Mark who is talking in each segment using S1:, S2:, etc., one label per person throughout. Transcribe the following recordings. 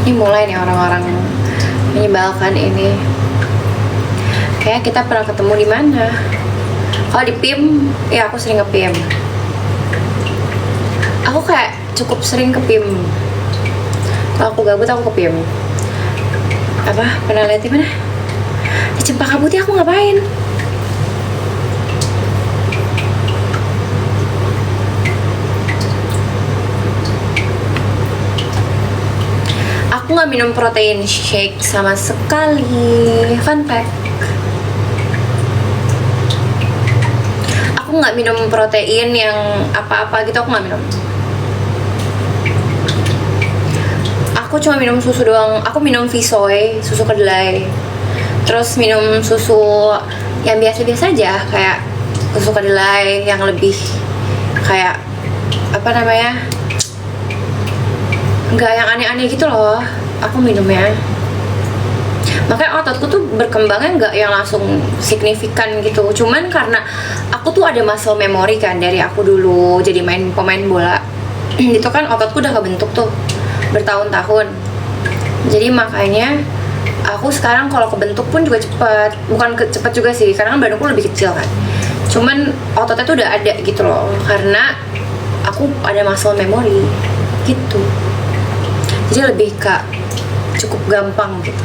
S1: Ini mulai nih orang-orang menyebalkan ini. Kayak kita pernah ketemu di mana? Kalau di PIM, ya aku sering ke PIM. Aku kayak cukup sering ke PIM. Kalau aku gabut aku ke PIM. Apa? Pernah lihat di mana? Di Cempaka Putih aku ngapain? Aku nggak minum protein shake sama sekali. Fun fact. Aku nggak minum protein yang apa-apa gitu, aku nggak minum. Aku cuma minum susu doang. Aku minum Visoy, susu kedelai. Terus minum susu yang biasa-biasa aja, kayak susu kedelai yang lebih kayak apa namanya, nggak yang aneh-aneh gitu loh. Aku minumnya, makanya ototku tuh berkembangnya nggak yang langsung signifikan gitu. Cuman karena aku tuh ada muscle memory kan dari aku dulu jadi pemain bola. Itu kan ototku udah kebentuk tuh bertahun-tahun. Jadi makanya aku sekarang kalau kebentuk pun juga cepet. Bukan cepet juga sih, karena kan badanku lebih kecil kan. Cuman ototnya tuh udah ada gitu loh, karena aku ada muscle memory gitu. Jadi lebih cukup gampang gitu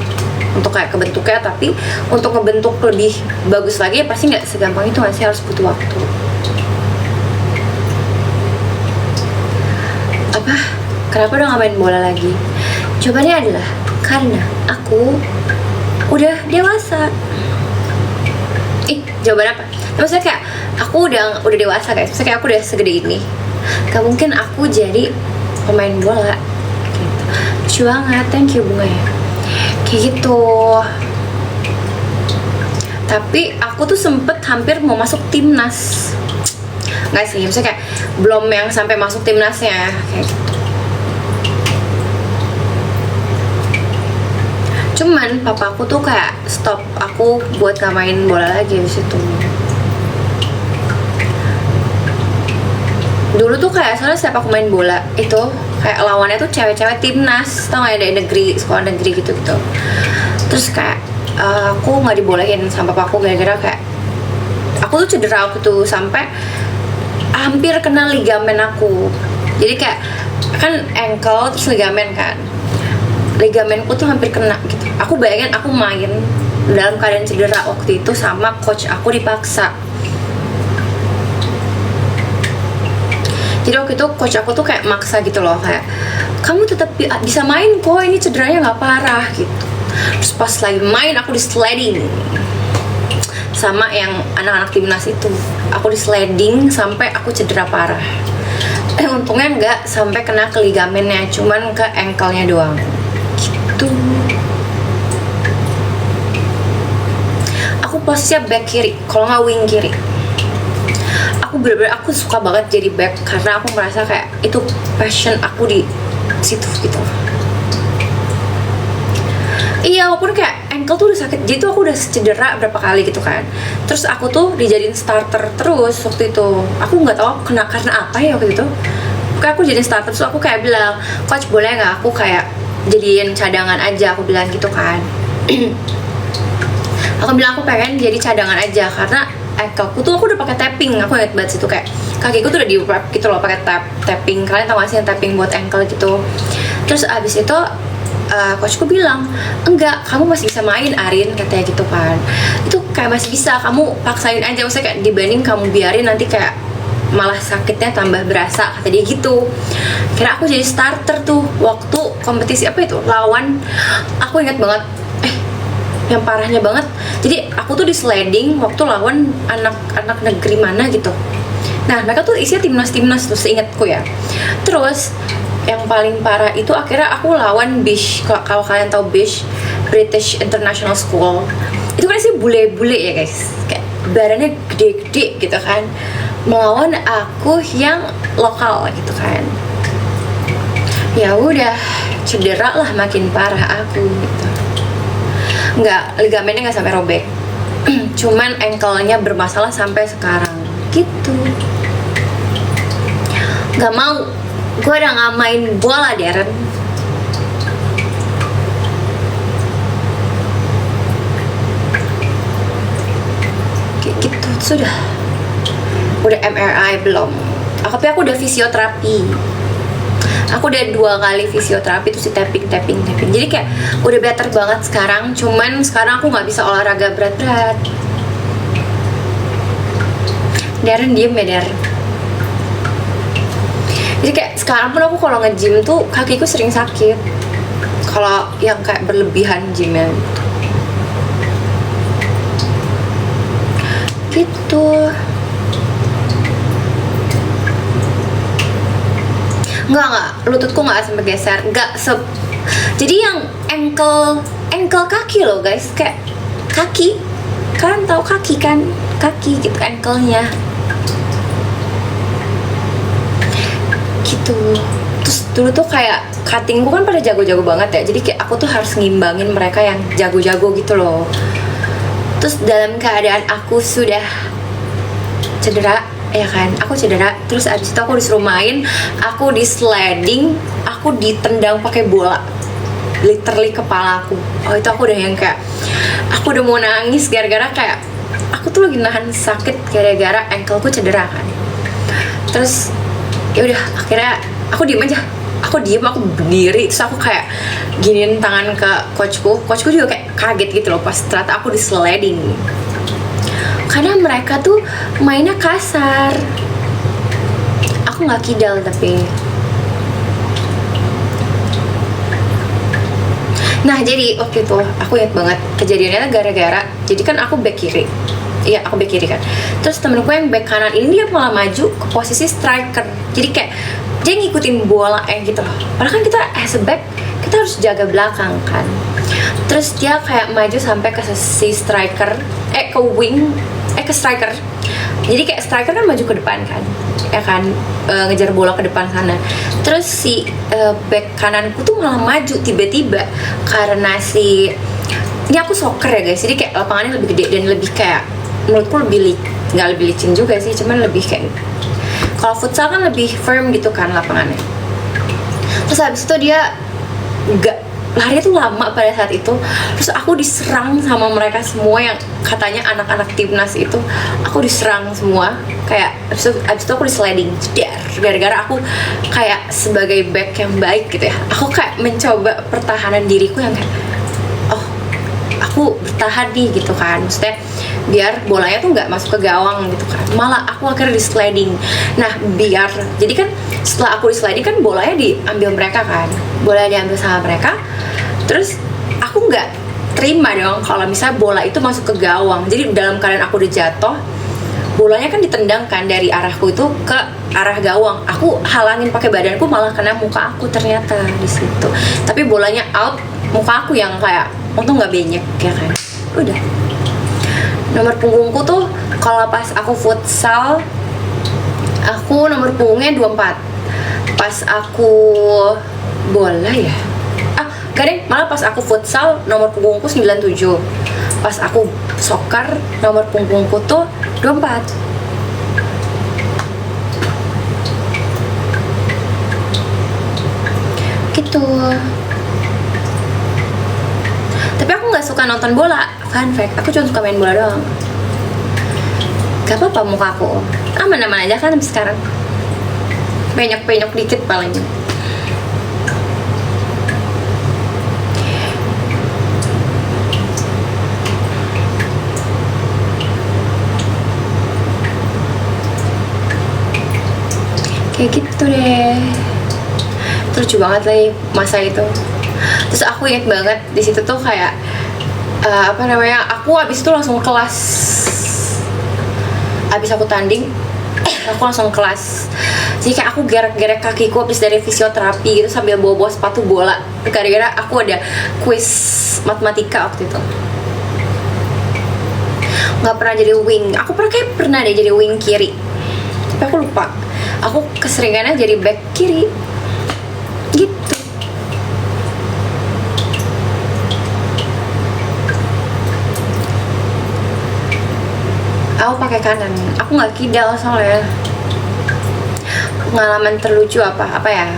S1: untuk kayak kebentuknya. Tapi untuk ngebentuk lebih bagus lagi ya pasti nggak segampang itu, masih harus butuh waktu. Apa? Kenapa udah nggak main bola lagi? Jawabannya adalah karena aku udah dewasa. Jawaban apa? Maksudnya kayak aku udah dewasa guys. Maksudnya kayak aku udah segede ini. Gak mungkin aku jadi pemain bola gitu. Lucu banget, thank you bunga ya. Kayak gitu. Tapi aku tuh sempet hampir mau masuk timnas. Nggak sih, maksudnya kayak belum yang sampai masuk timnasnya kayak gitu. Cuman papaku tuh kayak stop aku buat gak main bola lagi di situ. Dulu tuh kayak soalnya setiap aku main bola itu kayak lawannya tuh cewek-cewek timnas, tau gak, ada negeri, sekolah negeri gitu. Terus kayak aku nggak dibolehin sama papaku gara-gara kayak aku tuh cedera aku tuh sampai hampir kena ligamen aku. Jadi kayak kan ankle terus ligamen kan, ligamenku tuh hampir kena gitu. Aku bayangin aku main dalam keadaan cedera waktu itu sama coach aku dipaksa. Jadi waktu itu coach aku tuh kayak maksa gitu loh, kayak kamu tetap bisa main kok, ini cederanya nggak parah gitu. Terus pas lagi main aku di sliding sama yang anak-anak timnas itu, aku di sliding sampai aku cedera parah. Untungnya nggak sampai kena ke ligamennya, cuman ke ankle-nya doang gitu. Aku posisinya back kiri, kalau nggak wing kiri. Aku bener-bener aku suka banget jadi back karena aku merasa kayak itu passion aku di situ gitu. Iya, walaupun kayak ankle tuh udah sakit, jadi tuh aku udah cedera berapa kali gitu kan. Terus aku tuh dijadiin starter terus waktu itu. Aku nggak tahu kena karena apa ya waktu itu. Kayak aku jadi starter, terus aku kayak bilang, coach boleh nggak aku kayak jadiin cadangan aja, aku bilang gitu kan. Aku bilang aku pengen jadi cadangan aja karena ankleku tuh aku udah pakai tapping. Aku inget banget situ kayak kakiku tuh udah di wrap gitu loh pakai tapping. Kalian tau gak sih yang tapping buat ankle gitu. Terus abis itu coachku bilang, enggak, kamu masih bisa main Arin, katanya gitu kan. Itu kayak masih bisa, kamu paksain aja. Maksudnya kayak dibanding kamu biarin nanti kayak malah sakitnya tambah berasa, kata dia gitu. Kira aku jadi starter tuh waktu kompetisi apa itu, lawan, aku ingat banget, yang parahnya banget. Jadi aku tuh di sliding waktu lawan anak-anak negeri mana gitu. Nah mereka tuh isinya timnas tuh seingatku ya. Terus yang paling parah itu akhirnya aku lawan BISH. Kalau kalian tahu BISH, British International School, itu kan sih bule-bule ya guys, kayak badannya gede-gede gitu kan, melawan aku yang lokal gitu kan. Ya udah, cedera lah, makin parah aku gitu. Nggak, ligamennya nggak sampai robek, cuman ankle-nya bermasalah sampai sekarang gitu. Nggak mau, gue udah nggak main bola Darren. Sudah MRI belum? Tapi aku udah fisioterapi. Aku udah 2 kali fisioterapi terus di tapping. Jadi kayak udah better banget sekarang. Cuman sekarang aku nggak bisa olahraga berat-berat. Darren diem ya, Dar. Jadi kayak sekarang pun aku kalau nge-gym tuh kakiku sering sakit. Kalau yang kayak berlebihan gymnya gitu. Enggak, lututku nggak sampai geser, jadi yang ankle kaki loh guys, kayak kaki, kalian tahu kaki kan, kaki gitu, ankle-nya gitu. Terus dulu tuh kayak cuttingku kan pada jago-jago banget ya, jadi kayak aku tuh harus ngimbangin mereka yang jago-jago gitu loh. Terus dalam keadaan aku sudah cedera, ya kan, aku cedera, terus abis itu aku disuruh main, aku di sliding, aku ditendang pakai bola, literally kepala aku. Oh itu aku udah yang kayak, aku udah mau nangis gara-gara kayak aku tuh lagi nahan sakit gara-gara ankleku cedera kan. Terus ya udah akhirnya aku diem aja, aku berdiri, terus aku kayak giniin tangan ke coachku juga kayak kaget gitu loh pas ternyata aku di sliding. Karena mereka tuh mainnya kasar, aku nggak kidal tapi. Nah jadi waktu itu aku ingat banget kejadiannya gara-gara, jadi kan aku back kiri, iya aku back kiri kan. Terus temenku yang back kanan ini dia malah maju ke posisi striker, jadi kayak dia ngikutin bola gitu loh. Padahal kan kita as a back kita harus jaga belakang kan. Terus dia kayak maju sampai ke si striker, ke wing, ke striker. Jadi kayak striker kan maju ke depan kan, ya kan, ngejar bola ke depan sana. Terus si back kananku tuh malah maju tiba-tiba karena ini aku soccer ya guys, jadi kayak lapangannya lebih gede dan lebih kayak menurutku nggak lebih licin juga sih, cuman lebih kayak, kalau futsal kan lebih firm gitu kan lapangannya. Terus habis itu dia larinya tuh lama pada saat itu, terus aku diserang sama mereka semua yang katanya anak-anak timnas itu. Aku diserang semua, kayak abis itu aku di sliding gara-gara aku kayak sebagai back yang baik gitu ya, aku kayak mencoba pertahanan diriku yang kayak, oh aku bertahan nih gitu kan, maksudnya biar bolanya tuh nggak masuk ke gawang gitu kan. Malah aku akhirnya di sliding. Nah jadi kan setelah aku di sliding kan bolanya diambil mereka kan, bolanya diambil sama mereka. Terus aku nggak terima dong kalau misalnya bola itu masuk ke gawang. Jadi dalam keadaan aku udah jatuh, bolanya kan ditendang kan dari arahku itu ke arah gawang. Aku halangin pakai badanku, malah kena muka aku ternyata di situ. Tapi bolanya out, muka aku yang kayak untung nggak benyek ya kan. Udah. Nomor punggungku tuh kalau pas aku futsal, aku nomor punggungnya 24. Pas aku bola ya, gak, malah pas aku futsal nomor punggungku 97. Pas aku soccer nomor punggungku tuh 24. Gitu. Tapi aku nggak suka nonton bola. Fun fact, aku cuma suka main bola doang. Gak apa-apa muka aku aman-aman aja kan sekarang. Penyok-penyok dikit paling. Kayak gitu deh. Lucu banget lagi masa itu. Terus aku inget banget di situ tuh kayak aku abis itu langsung kelas. Abis aku tanding, aku langsung kelas. Jadi kayak aku gerek-gerek kakiku abis dari fisioterapi gitu sambil bawa sepatu bola. Gara-gara aku ada quiz matematika waktu itu. Nggak pernah jadi wing. Aku pernah deh jadi wing kiri. Tapi aku lupa. Aku keseringannya jadi back kiri. Gitu. Aku pakai kanan. Aku nggak kidal soalnya. Pengalaman terlucu apa ya?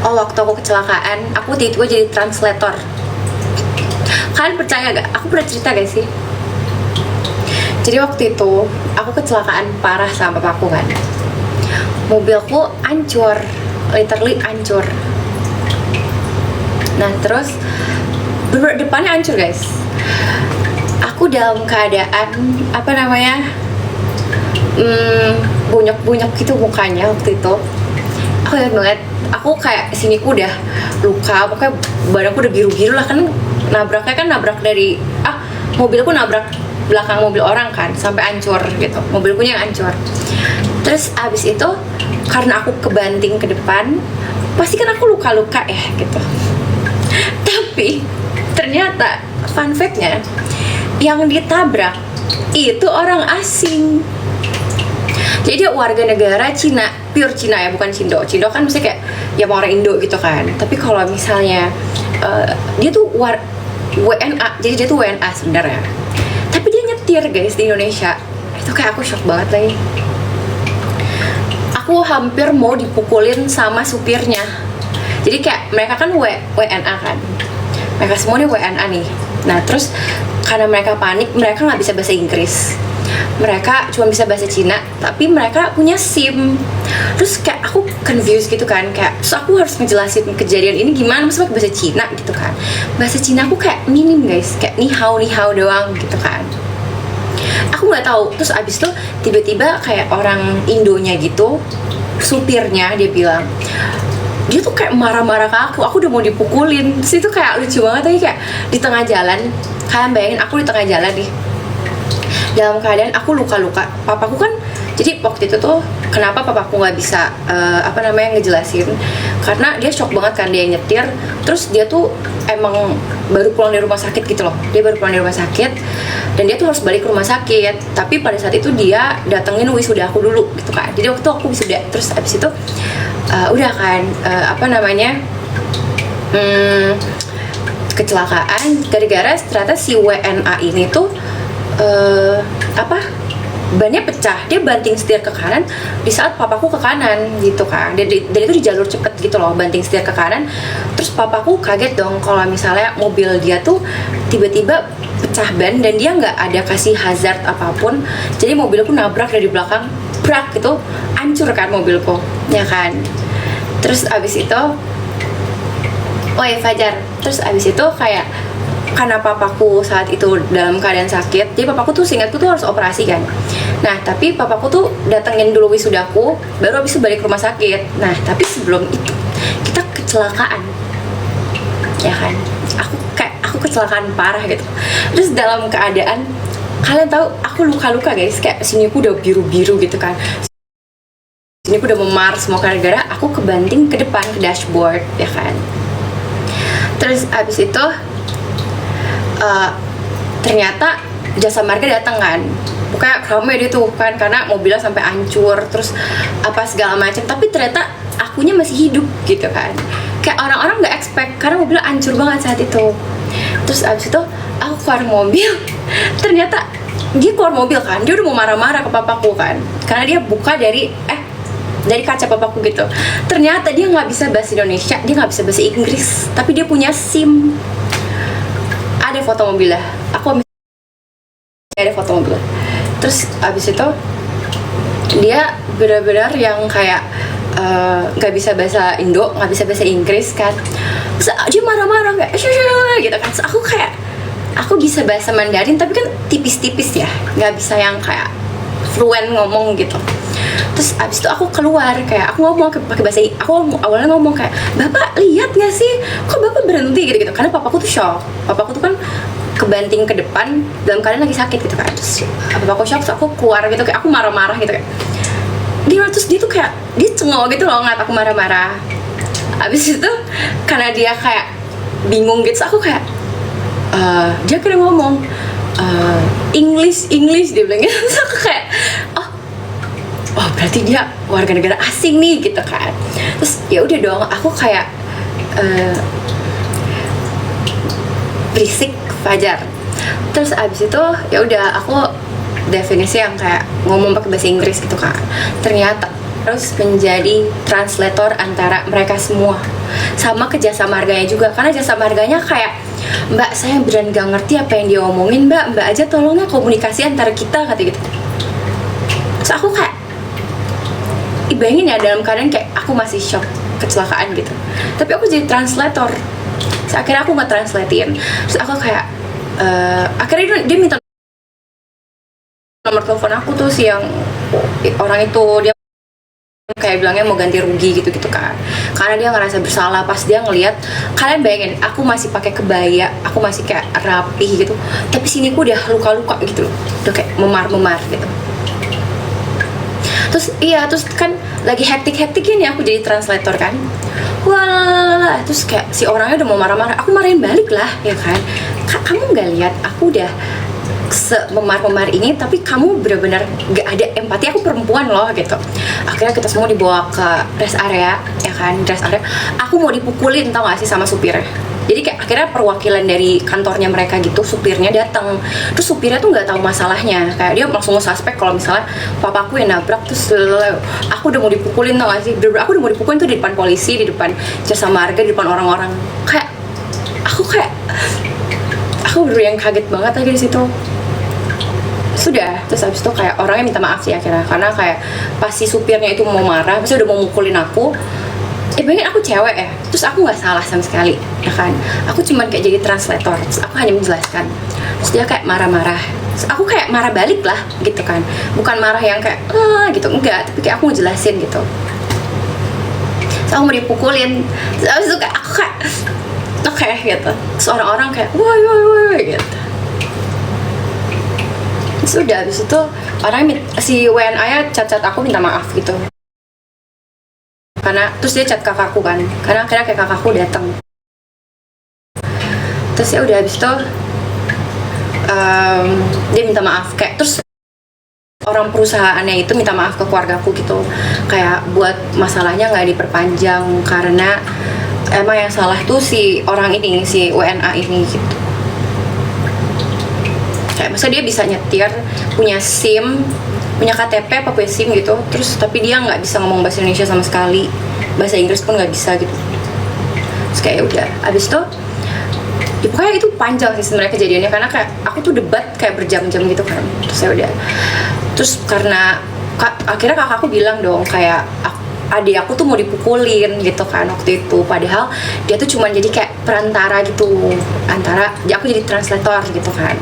S1: Oh, waktu aku kecelakaan, aku tiba-tiba jadi translator. Kalian percaya gak? Aku pernah cerita gak sih? Jadi waktu itu aku kecelakaan parah sama papaku kan. Mobilku hancur, literally hancur. Nah terus bener depannya hancur guys. Aku dalam keadaan apa namanya, bunyok-bunyok gitu mukanya waktu itu. Aku ingat banget, aku kayak siniku udah luka, pokoknya badanku udah biru-biru lah kan, nabraknya kan nabrak dari mobilku nabrak belakang mobil orang kan, sampai hancur gitu, mobilku yang hancur. Terus abis itu karena aku kebanting ke depan, pasti kan aku luka-luka ya gitu. Tapi ternyata fun fact-nya, yang ditabrak itu orang asing. Jadi dia warga negara Cina, pure Cina ya, bukan Cindo. Cindo kan mesti kayak ya orang Indo gitu kan. Tapi kalau misalnya dia tuh WNA, jadi dia tuh WNA sebenarnya. Tapi dia nyetir guys di Indonesia. Itu kayak aku shock banget lagi. Aku hampir mau dipukulin sama supirnya. Jadi kayak mereka kan WNA kan. Mereka semua nih WNA nih. Nah terus karena mereka panik, mereka nggak bisa bahasa Inggris. Mereka cuma bisa bahasa Cina, tapi mereka punya SIM. Terus kayak aku confused gitu kan, kayak so aku harus ngejelasin kejadian ini gimana, maksudnya bahasa Cina gitu kan. Bahasa Cina aku kayak minim guys, kayak ni hao doang gitu kan. Aku nggak tahu. Terus abis itu tiba-tiba kayak orang Indonya gitu, supirnya dia bilang, dia tuh kayak marah-marah ke aku udah mau dipukulin. Terus itu kayak lucu banget lagi, kayak di tengah jalan. Kalian bayangin aku di tengah jalan nih, dalam keadaan aku luka-luka. Papaku kan, jadi waktu itu tuh kenapa papaku nggak bisa ngejelasin, karena dia shock banget kan, dia nyetir. Terus dia tuh emang baru pulang dari rumah sakit gitu loh. Dia baru pulang dari rumah sakit dan dia tuh harus balik ke rumah sakit. Tapi pada saat itu dia datengin wisuda aku dulu gitu kan. Jadi waktu itu aku wisuda, terus abis itu udah kan kecelakaan gara-gara ternyata si WNA ini tuh bannya pecah. Dia banting setir ke kanan di saat papaku ke kanan gitu kan, dan itu di jalur cepet gitu loh, banting setir ke kanan. Terus papaku kaget dong kalau misalnya mobil dia tuh tiba-tiba pecah ban dan dia nggak ada kasih hazard apapun. Jadi mobilku nabrak dari belakang, brak gitu, hancur kan mobilku ya kan. Terus abis itu Fajar, terus abis itu kayak karena papaku saat itu dalam keadaan sakit, jadi papaku tuh seingatku tuh harus operasi kan. Nah tapi papaku tuh datengin dulu wisudaku, baru abis itu balik ke rumah sakit. Nah tapi sebelum itu kita kecelakaan ya kan. Aku kecelakaan parah gitu. Terus dalam keadaan, kalian tahu aku luka-luka guys, kayak siniku udah biru-biru gitu kan, siniku udah memar semua gara-gara aku kebanting ke depan, ke dashboard ya kan. Terus abis itu ternyata jasa marga datang kan, pokoknya ramai dia tuh kan, karena mobilnya sampai hancur terus apa segala macam. Tapi ternyata akunya masih hidup gitu kan, kayak orang-orang nggak expect karena mobilnya hancur banget saat itu. Terus abis itu aku keluar mobil, ternyata dia keluar mobil kan, dia udah mau marah-marah ke papaku kan, karena dia buka dari kaca papaku gitu. Ternyata dia nggak bisa bahasa Indonesia, dia nggak bisa bahasa Inggris, tapi dia punya SIM. Ada foto mobilnya, ada foto mobilnya. Terus abis itu dia benar-benar yang kayak nggak bisa bahasa Indo, nggak bisa bahasa Inggris kan. Terus dia marah-marah kayak gitu kan. Terus aku bisa bahasa Mandarin tapi kan tipis-tipis ya, nggak bisa yang kayak fluent ngomong gitu. Terus abis itu aku keluar, kayak aku ngomong pakai bahasa, aku awalnya ngomong kayak, bapak lihat nggak sih kok bapak berhenti gitu, karena papaku tuh shock. Papaku tuh kan kebanting ke depan dalam keadaan lagi sakit gitu kan. Terus papaku shock, terus aku keluar gitu, kayak aku marah-marah gitu kayak terus dia tuh kayak dia cengok gitu loh ngeliat aku marah-marah. Abis itu karena dia kayak bingung gitu, terus aku kayak dia kira ngomong English dia bilang gitu. Terus aku kayak oh berarti dia warga negara asing nih gitu kan. Terus ya udah dong, aku kayak berisik Fajar. Terus abis itu ya udah aku definisi yang kayak ngomong pakai bahasa Inggris gitu kan. Ternyata harus menjadi translator antara mereka semua, sama ke jasa marganya juga, karena jasa marganya kayak, mbak saya beneran gak ngerti apa yang dia omongin, mbak aja tolongnya komunikasi antara kita, kata gitu. Terus aku kayak, bayangin ya, dalam keadaan kayak aku masih shock, kecelakaan gitu, tapi aku jadi translator. Terus akhirnya aku nge-translatein. Terus aku kayak akhirnya dia minta nomor telepon aku tuh, si yang orang itu, dia kayak bilangnya mau ganti rugi gitu kan, karena dia ngerasa bersalah pas dia ngelihat, kalian bayangin aku masih pakai kebaya, aku masih kayak rapi gitu, tapi sini ku udah luka-luka gitu loh, udah kayak memar-memar gitu. Terus kan lagi hektik-hektiknya nih aku jadi translator kan, wah, terus kayak si orangnya udah mau marah-marah, aku marahin balik lah ya kan, kamu nggak lihat aku udah memar-memar ini, tapi kamu benar-benar gak ada empati, aku perempuan loh gitu. Akhirnya kita semua dibawa ke rest area ya kan, rest area aku mau dipukulin, tau gak sih, sama supirnya. Jadi kayak akhirnya perwakilan dari kantornya mereka gitu, supirnya datang. Terus supirnya tuh nggak tahu masalahnya, kayak dia langsung suspek kalau misalnya papaku yang nabrak. Terus aku udah mau dipukulin, tau gak sih, aku udah mau dipukulin tuh di depan polisi, di depan jasa marga, di depan orang-orang. Kayak aku bener yang kaget banget lagi di situ. Sudah, terus abis itu kayak orangnya minta maaf sih akhirnya, karena kayak pas si supirnya itu mau marah, pasti udah mau mukulin aku. Bayangin aku cewek ya, terus aku nggak salah sama sekali ya kan, aku cuman kayak jadi translator, terus aku hanya menjelaskan. Terus dia kayak marah-marah, terus aku kayak marah balik lah gitu kan, bukan marah yang kayak gitu, enggak, tapi kayak aku ngejelasin gitu. Terus aku mau dipukulin, terus abis itu kayak aku kayak oke gitu, terus orang-orang kayak woi gitu. Sudah, habis itu orang si WNA nya cat aku minta maaf gitu, karena terus dia cat kakakku kan, karena akhirnya kayak kakakku datang. Terus ya udah, habis itu dia minta maaf, kayak terus orang perusahaannya itu minta maaf ke keluargaku gitu, kayak buat masalahnya nggak diperpanjang karena emang yang salah tuh si orang ini, si WNA ini gitu. Kayak masa dia bisa nyetir, punya SIM, punya KTP apa punya SIM gitu, terus tapi dia nggak bisa ngomong bahasa Indonesia sama sekali, bahasa Inggris pun nggak bisa gitu. Terus kayak udah, abis itu ya pokoknya itu panjang sih sebenarnya kejadiannya, karena kayak aku tuh debat kayak berjam-jam gitu kan. Terus ya udah, terus karena akhirnya kakakku bilang dong kayak adik aku tuh mau dipukulin gitu kan waktu itu, padahal dia tuh cuma jadi kayak perantara gitu, antara aku jadi translator gitu kan.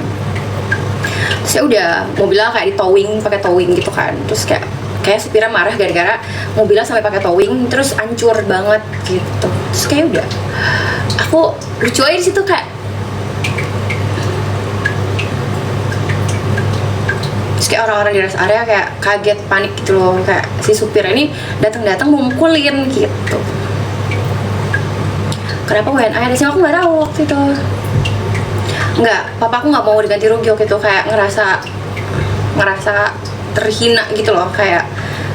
S1: Terus ya udah, mobilnya kayak di towing, pakai towing gitu kan. Terus kayak supirnya marah gara-gara mobilnya sampai pakai towing, terus hancur banget gitu. Terus kayak udah, aku lucu aja di situ, kayak terus kayak orang-orang di rest area kayak kaget, panik gitu loh, kayak si supir ini datang mau mukulin gitu. Kenapa WNA ada sih, aku nggak tahu waktu itu. Enggak, papaku nggak mau diganti rugi waktu itu, kayak ngerasa terhina gitu loh, kayak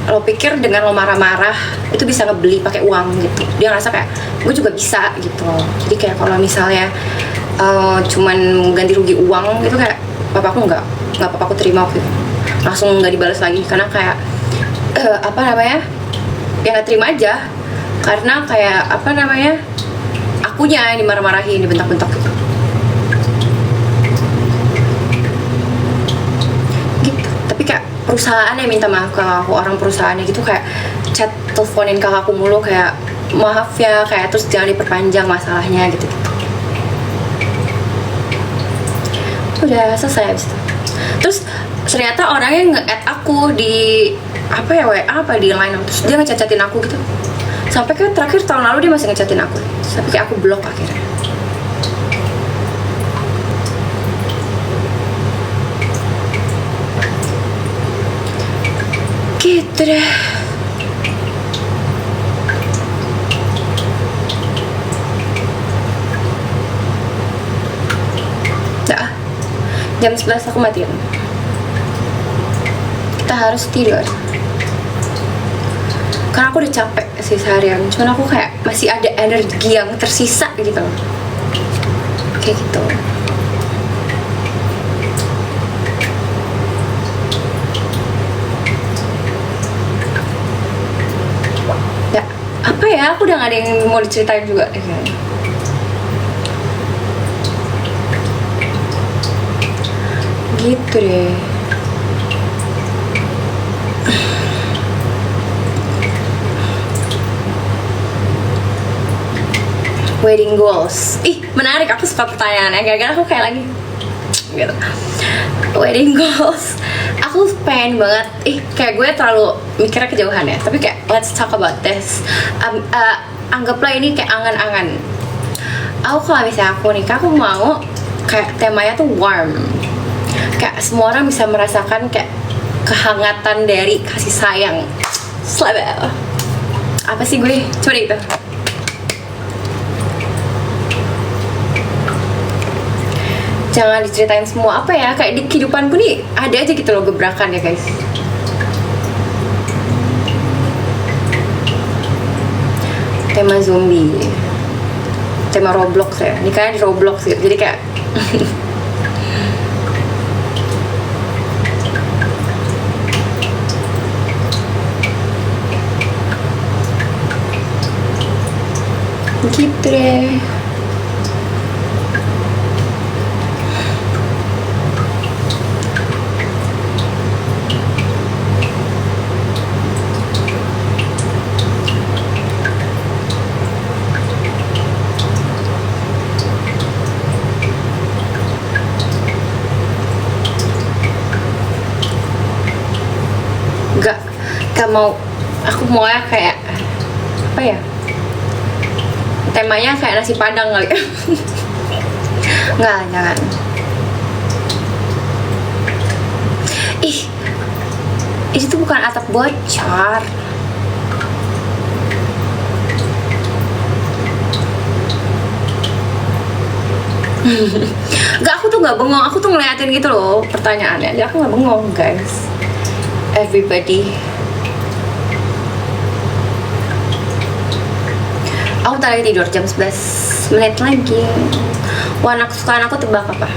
S1: lo pikir dengan lo marah-marah itu bisa ngebeli pakai uang gitu, dia ngerasa kayak gue juga bisa gitu loh. Jadi kayak kalau misalnya cuman ganti rugi uang gitu, kayak papaku nggak papaku terima waktu itu, langsung nggak dibalas lagi, karena kayak apa namanya ya nggak terima aja, karena kayak apa namanya akunya yang dimarah-marahin, dibentak-bentak gitu. Perusahaan yang minta maaf ke aku, orang perusahaannya gitu, kayak chat teleponin kakakku mulu kayak maaf ya, kayak terus jangan diperpanjang masalahnya gitu. Udah selesai abis itu. Terus ternyata orangnya nge-add aku di apa ya, WA apa di line, terus dia ngecacatin aku gitu, sampai kan terakhir tahun lalu dia masih ngecatin aku, sampai kayak aku blok akhirnya. Gitu deh. Nah, jam 11 aku matiin. Kita harus tidur, karena aku udah capek sih seharian, cuman aku kayak masih ada energi yang tersisa gitu, kayak gitu. kayak aku udah gak ada yang mau diceritain juga deh kayaknya. Gitu deh. Wedding goals. Ih, menarik, aku suka pertanyaannya. Gara-gara aku kayak lagi gitu. Wedding goals. Aku pengen banget. Kayak gue terlalu mikirnya kejauhan ya. Tapi kayak let's talk about this. Anggaplah ini kayak angan-angan. Aku kalau misalnya aku nikah, aku mau kayak temanya tuh warm. Kayak semua orang bisa merasakan kayak kehangatan dari kasih sayang. Slabel. Apa sih gue? Coba deh itu. Jangan diceritain semua apa ya, kayak di kehidupanku nih ada aja gitu loh gebrakan ya guys. Tema zombie, tema Roblox ya, nikahnya di Roblox gitu, jadi kayak gitu deh. Gak mau, aku mau ya kayak apa ya, temanya kayak nasi padang kali. Nggak, jangan. Itu tuh bukan atap bocor. Gak, aku tuh gak bengong, aku tuh ngeliatin gitu loh pertanyaannya. Jadi aku gak bengong guys. Everybody. Aku tadi tidur jam 11 menit lagi. Warna kesukaan aku tebak apa?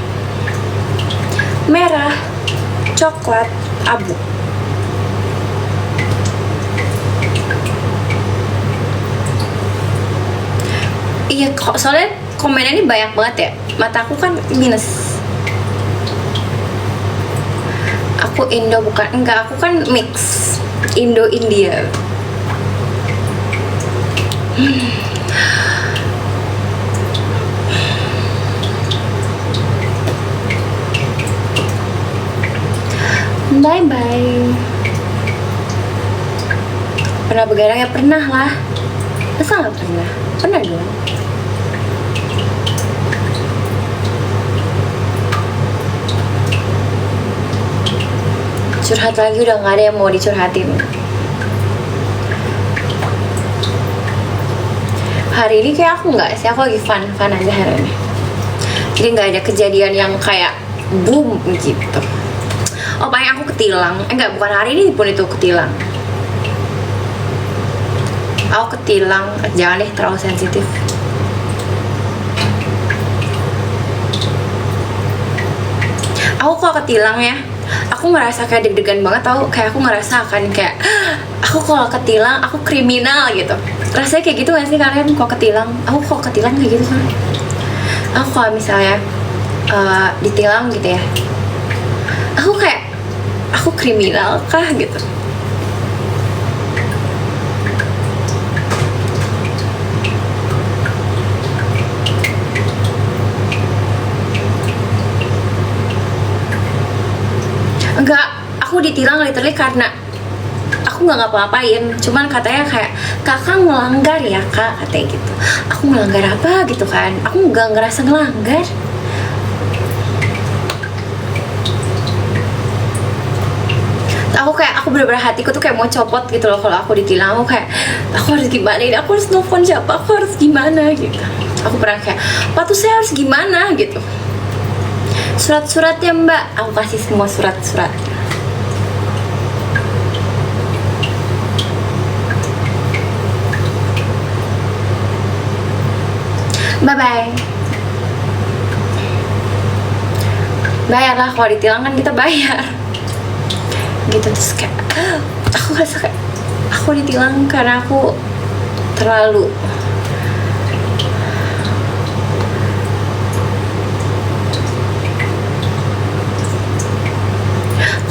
S1: Merah, coklat, abu. Iya kok, soalnya komennya ini banyak banget ya. Mataku kan minus. Aku Indo bukan, enggak, aku kan mix Indo India. Bye bye. Pernah begadang ya? Pernah lah. Masa nggak pernah? Pernah dong. Curhat lagi, udah nggak ada yang mau dicurhatin. Hari ini kayak aku nggak sih, aku lagi fun aja hari ini. Jadi nggak ada kejadian yang kayak boom gitu. Oh paling aku ketilang, enggak, bukan hari ini pun itu ketilang. Aku ketilang, jangan deh terlalu sensitif. Aku kalau ketilang ya, aku ngerasa kayak deg-degan banget tau. Kayak aku ngerasa akan kayak aku kalau ketilang, aku kriminal gitu. Rasanya kayak gitu gak sih kalian kalau ketilang? Aku kalau ketilang kayak gitu kan. Aku kalau misalnya ditilang gitu ya, aku kayak aku kriminal kah gitu. Enggak, aku ditilang literally karena aku nggak ngapa-ngapain, cuman katanya kayak kakak ngelanggar ya kak, katanya gitu. Aku ngelanggar apa gitu kan, aku nggak ngerasa ngelanggar. Aku kayak, aku bener-bener hatiku tuh kayak mau copot gitu loh kalau aku ditilang. Aku kayak, aku harus gimana ini, aku harus nelfon siapa, aku harus gimana gitu. Aku pernah kayak, Pak tuh saya harus gimana gitu. Surat-suratnya mbak, aku kasih semua surat-surat. Bye-bye. Bayar lah, kalau ditilang kan kita bayar gitu. Terus kayak aku ngerasa kayak aku ditilang karena aku terlalu.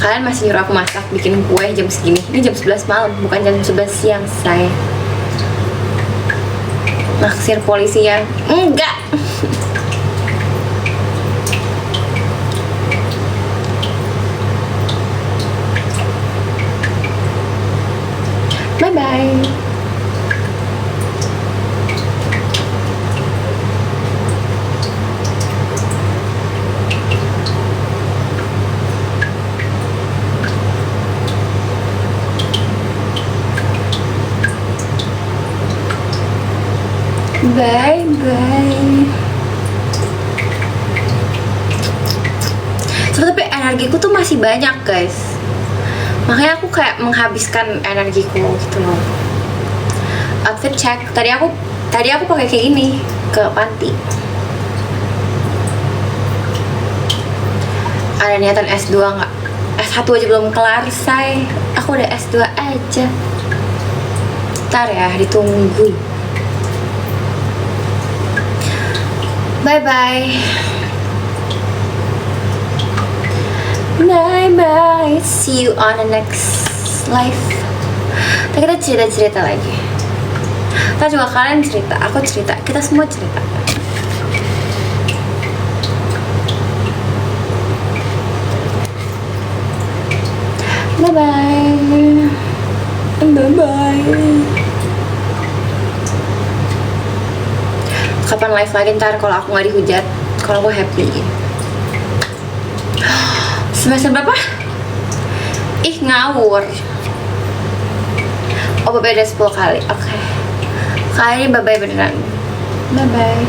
S1: Kalian masih nyuruh aku masak, bikin kue jam segini. Ini jam 11 malam, bukan jam 11 siang, saya. Naksir polisi ya? Enggak. Bye bye. Bye bye. Tapi energiku tuh masih banyak guys, makanya aku kayak menghabiskan energiku gitu loh. Outfit check. Tadi aku pakai kayak gini ke panti. Ada niatan S2 nggak? S1 aja belum kelar, say. Aku udah S2 aja. Ntar ya, ditunggu. Bye bye. Bye bye. See you on the next live. Kita cerita lagi. Kita juga kalian cerita, aku cerita, kita semua cerita. Bye bye. Bye bye. Kapan live lagi ntar kalau aku nggak dihujat, kalau aku happy. Semester berapa? Ih ngawur. Oh beda 10 kali. Oke. Kali ini bye bye beneran. Bye bye.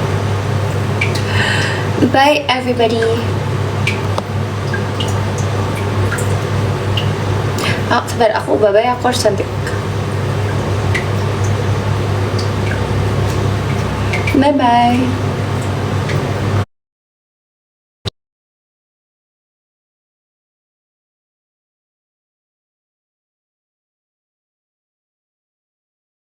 S1: Bye everybody. Oh sebentar, aku bye bye, aku harus cantik. Bye bye.